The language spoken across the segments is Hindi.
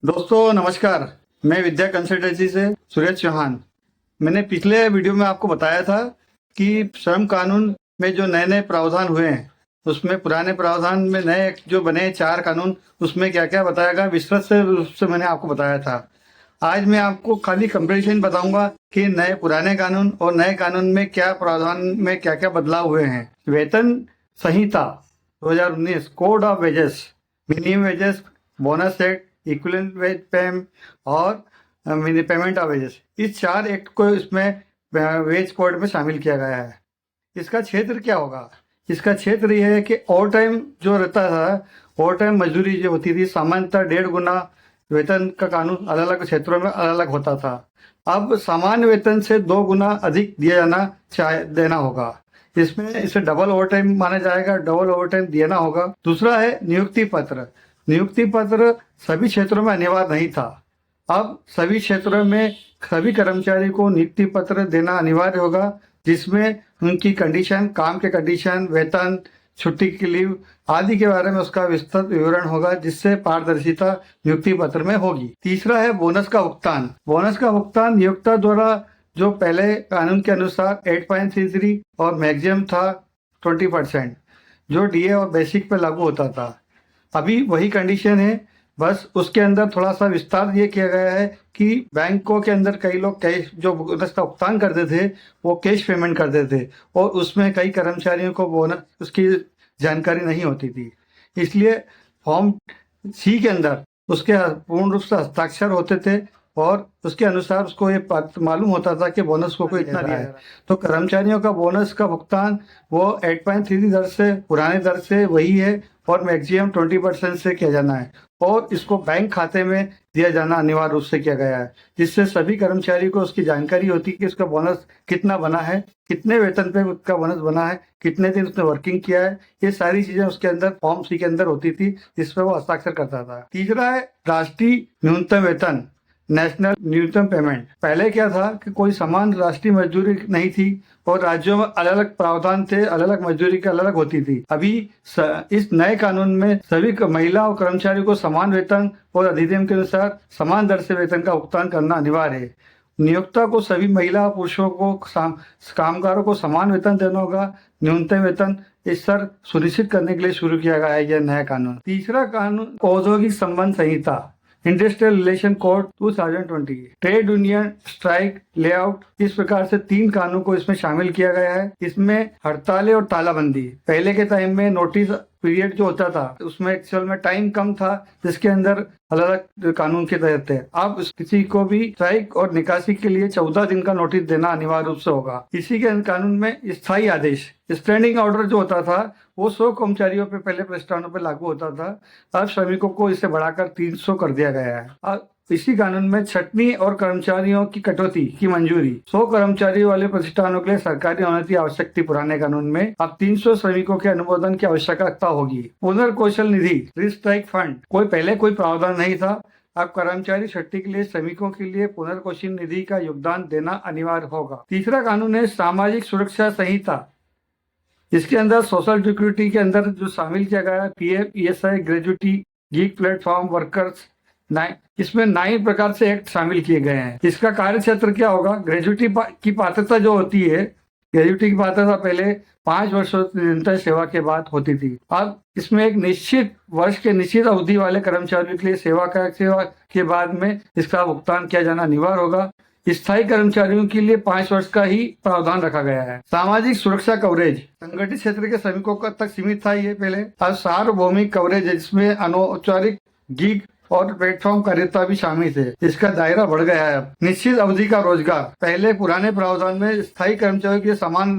दोस्तों नमस्कार। मैं विद्या कंसल्टेंसी से सुरेश चौहान। मैंने पिछले वीडियो में आपको बताया था कि श्रम कानून में जो नए नए प्रावधान हुए हैं उसमें पुराने प्रावधान में नए जो बने 4 कानून उसमें क्या क्या बताया गया विस्तृत से रूप से मैंने आपको बताया था। आज मैं आपको खाली कंपेरिजन बताऊंगा कि नए पुराने कानून और नए कानून में क्या प्रावधान में क्या क्या बदलाव हुए हैं। वेतन संहिता 2019, code of wages, minimum wages, bonus act, equivalent wage पेम और पेमेंट ऑफ वेजेस, इस 4 एक्ट को इसमें वेज कोड में शामिल किया गया है। इसका क्षेत्र क्या होगा? इसका क्षेत्र यह है कि ओवर टाइम जो रहता था, ओवर टाइम मजदूरी जो होती थी, सामान्यतः 1.5 गुना वेतन का कानून अलग अलग क्षेत्रों में अलग अलग होता था। अब सामान्य वेतन से 2 गुना अधिक देना होगा। इसमें इसे डबल ओवर टाइम माना जाएगा, डबल ओवर टाइम देना होगा। दूसरा है नियुक्ति पत्र। नियुक्ति पत्र सभी क्षेत्रों में अनिवार्य नहीं था। अब सभी क्षेत्रों में सभी कर्मचारी को नियुक्ति पत्र देना अनिवार्य होगा, जिसमें उनकी कंडीशन, काम के कंडीशन, वेतन, छुट्टी की लीव आदि के बारे में उसका विस्तृत विवरण होगा, जिससे पारदर्शिता नियुक्ति पत्र में होगी। तीसरा है बोनस का भुगतान। बोनस का भुगतान नियोक्ता द्वारा जो पहले कानून के अनुसार 8.33 और मैक्सिमम था 20%, जो डीए और बेसिक पे लागू होता था, अभी वही कंडीशन है। बस उसके अंदर थोड़ा सा विस्तार ये किया गया है कि बैंकों के अंदर कई लोग कैश जो बोनस का भुगतान करते थे वो कैश पेमेंट करते थे और उसमें कई कर्मचारियों को बोनस उसकी जानकारी नहीं होती थी। इसलिए फॉर्म सी के अंदर उसके पूर्ण रूप से हस्ताक्षर होते थे और उसके अनुसार उसको ये मालूम होता था कि बोनस को इतना दिया है। तो कर्मचारियों का बोनस का भुगतान वो 8.33 दर से, पुराने दर से वही है और मैक्सिमम 20% से किया जाना है और इसको बैंक खाते में दिया जाना अनिवार्य रूप से किया गया है, जिससे सभी कर्मचारी को उसकी जानकारी होती है कि उसका बोनस कितना बना है, कितने वेतन पे उसका बोनस बना है, कितने दिन उसने वर्किंग किया है। ये सारी चीजें उसके अंदर फॉर्म सी के अंदर होती थी, जिसपे वो हस्ताक्षर करता था। तीसरा है राष्ट्रीय न्यूनतम वेतन, नेशनल न्यूनतम पेमेंट। पहले क्या था कि कोई समान राष्ट्रीय मजदूरी नहीं थी और राज्यों में अलग अलग प्रावधान थे, अलग अलग मजदूरी की अलग अलग होती थी। अभी इस नए कानून में सभी महिला और कर्मचारियों को समान वेतन और अधिनियम के अनुसार समान दर से वेतन का भुगतान करना अनिवार्य है। नियोक्ता को सभी महिला और पुरुषों को कामगारों को समान वेतन देना होगा। न्यूनतम वेतन इस स्तर सुनिश्चित करने के लिए शुरू किया गया है यह नया कानून। तीसरा कानून औद्योगिक संबंध संहिता, industrial relation code 2020, trade union strike layout. इस प्रकार से 3 कानून को इसमें शामिल किया गया है। इसमें हड़तालें और तालाबंदी, पहले के टाइम में नोटिस पीरियड जो होता था उसमें एक्चुअल में टाइम कम था, जिसके अंदर अलग अलग कानून के तहत थे। अब किसी को भी स्ट्राइक और निकासी के लिए 14 दिन का नोटिस देना अनिवार्य रूप से होगा। इसी के कानून में स्थायी आदेश, स्टैंडिंग ऑर्डर जो होता था वो 100 कर्मचारियों पे पहले प्रतिष्ठानों पे लागू होता था, अब श्रमिकों को इसे बढ़ाकर 300 कर दिया गया है। अब इसी कानून में छटनी और कर्मचारियों की कटौती की मंजूरी, 100 कर्मचारियों वाले प्रतिष्ठानों के लिए सरकारी अनुमति आवश्यक थी पुराने कानून में, अब 300 श्रमिकों के अनुमोदन की आवश्यकता होगी। पुनर्कौशल निधि, रिस्ट्राइक फंड, पहले कोई प्रावधान नहीं था, अब कर्मचारी छुट्टी के लिए श्रमिकों के लिए पुनर्कौशल निधि का योगदान देना अनिवार्य होगा। तीसरा कानून है सामाजिक सुरक्षा संहिता। इसके अंदर सोशल सिक्योरिटी के अंदर जो शामिल किया गया है PF, ESI, gratuity, gig platform workers, इसमें 9 प्रकार से एक्ट शामिल किए गए हैं। इसका कार्य क्षेत्र क्या होगा? ग्रेजुटी की पात्रता जो होती है, ग्रेजुटी की पात्रता पहले 5 वर्षों निरंतर सेवा के बाद होती थी। अब इसमें एक निश्चित वर्ष के निश्चित अवधि वाले कर्मचारियों के लिए सेवा के बाद में इसका भुगतान किया जाना अनिवार्य होगा। स्थायी कर्मचारियों के लिए 5 वर्ष का ही प्रावधान रखा गया है। सामाजिक सुरक्षा कवरेज, संगठित क्षेत्र के श्रमिकों तक सीमित था ये पहले, अब सार्वभौमिक कवरेज है जिसमें अनौपचारिक गीग और प्लेटफॉर्म कार्यता भी शामिल है। इसका दायरा बढ़ गया है। निश्चित अवधि का रोजगार, पहले पुराने प्रावधान में स्थायी कर्मचारियों के समान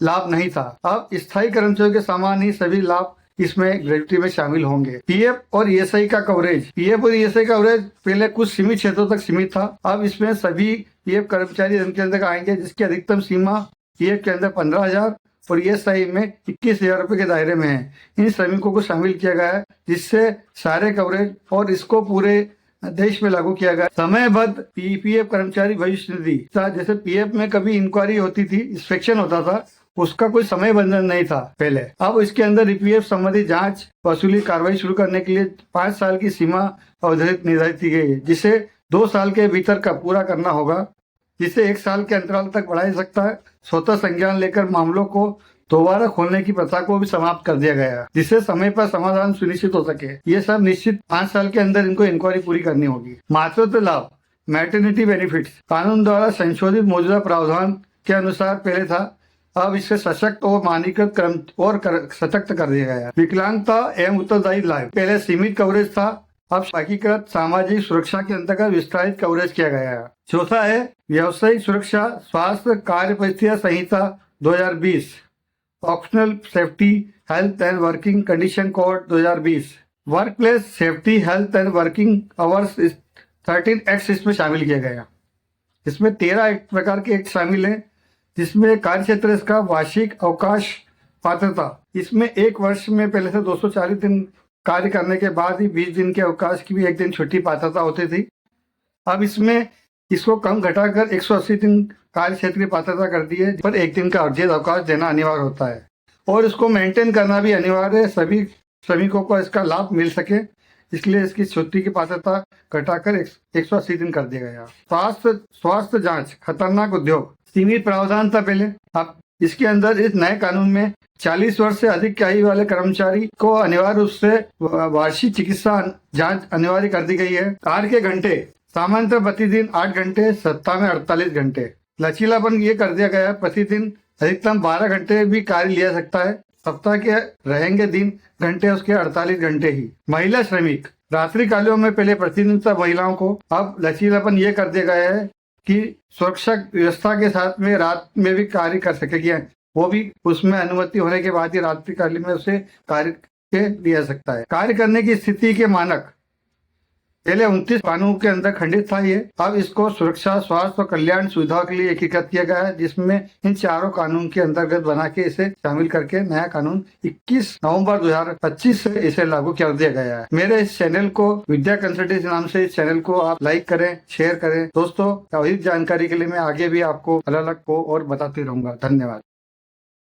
लाभ नहीं था, अब स्थायी कर्मचारियों के समान ही सभी लाभ इसमें ग्रेजुटी में शामिल होंगे। पीएफ और ईएसआई का कवरेज, पीएफ और ईएसआई का कवरेज पहले कुछ सीमित क्षेत्रों तक सीमित था, अब इसमें सभी पीएफ कर्मचारी इनके अंदर आएंगे, जिसकी अधिकतम सीमा पीएफ के अंदर 15,000 और ईएसआई में 21,000 रुपए के दायरे में है। इन श्रमिकों को शामिल किया गया है, जिससे सारे कवरेज और इसको पूरे देश में लागू किया गया। समयबद्ध पीपीएफ कर्मचारी भविष्य निधि, जैसे पीएफ में कभी इंक्वायरी होती थी, इंस्पेक्शन होता था, उसका कोई समय बंधन नहीं था पहले। अब इसके अंदर ईपीएफ संबंधी जांच वसूली कार्रवाई शुरू करने के लिए 5 साल की सीमा अवधि निर्धारित की गई है, जिसे 2 साल के भीतर का पूरा करना होगा, जिसे 1 साल के अंतराल तक बढ़ाया जा सकता है। स्वतः संज्ञान लेकर मामलों को दोबारा खोलने की प्रथा को भी समाप्त कर दिया गया है, जिससे समय पर समाधान सुनिश्चित हो सके। ये सब निश्चित 5 साल के अंदर इनको इंक्वायरी पूरी करनी होगी। मातृत्व लाभ, मैटरनिटी बेनिफिट्स, कानून द्वारा संशोधित मौजूदा प्रावधान के अनुसार पहले था, अब इसे सशक्त और मानकीकृत सशक्त कर दिया गया है। विकलांगता एवं उत्तरदायी लाभ, पहले सीमित कवरेज था, अब एकीकृत सामाजिक सुरक्षा के अंतर्गत विस्तारित कवरेज किया गया है। चौथा है व्यावसायिक सुरक्षा स्वास्थ्य कार्य परिस्थितियां संहिता 2020, optional safety health and working condition code 2020, work place safety health and working hours 13 act इसमें शामिल किया गया। इसमें 13 प्रकार के एक्ट शामिल हैं, जिसमें कार्य क्षेत्र इसका वार्षिक अवकाश पात्रता, इसमें 1 वर्ष में पहले से 240 दिन कार्य करने के बाद ही 20 दिन के अवकाश की भी 1 दिन छुट्टी पात्रता होती थी। अब इसमें इसको कम घटाकर 180 दिन कार्य क्षेत्र की पात्रता कर दी है, पर 1 दिन का अर्जित अवकाश देना अनिवार्य होता है और इसको मेंटेन करना भी अनिवार्य है, सभी श्रमिकों को इसका लाभ मिल सके, इसलिए इसकी छुट्टी की पात्रता घटाकर 180 दिन कर दिया गया। स्वास्थ्य जांच खतरनाक उद्योग, सीमित प्रावधान था पहले, अब इसके अंदर इस नए कानून में 40 वर्ष से अधिक की आयु वाले कर्मचारी को अनिवार्य रूप से वार्षिक चिकित्सा जांच अनिवार्य कर दी गई है। कार्य के घंटे सामान्यतः प्रतिदिन 8 घंटे, सप्ताह में 48 घंटे। लचीलापन ये कर दिया गया है, प्रतिदिन अधिकतम 12 घंटे भी कार्य लिया सकता है, सप्ताह के रहेंगे दिन घंटे उसके 48 घंटे ही। महिला श्रमिक, रात्रि कालों में पहले प्रतिदिन था महिलाओं को, अब लचीलापन ये कर दिया गया है कि सुरक्षा व्यवस्था के साथ में रात में भी कार्य कर सकेगी, वो भी उसमें अनुमति होने के बाद ही रात्रि काल में उसे कार्य के लिया सकता है। कार्य करने की स्थिति के मानक पहले 29 कानून के अंदर खंडित था ये, अब इसको सुरक्षा स्वास्थ्य और कल्याण सुविधाओं के लिए एकीकृत किया गया है, जिसमें इन चारों कानून के अंतर्गत बना के इसे शामिल करके नया कानून 21 नवंबर 2025 से इसे लागू कर दिया गया है। मेरे इस चैनल को विद्या कंसल्टेंसी नाम से इस चैनल को आप लाइक करें, शेयर करें। दोस्तों, अधिक जानकारी के लिए मैं आगे भी आपको अलग अलग को और बताते रहूंगा। धन्यवाद।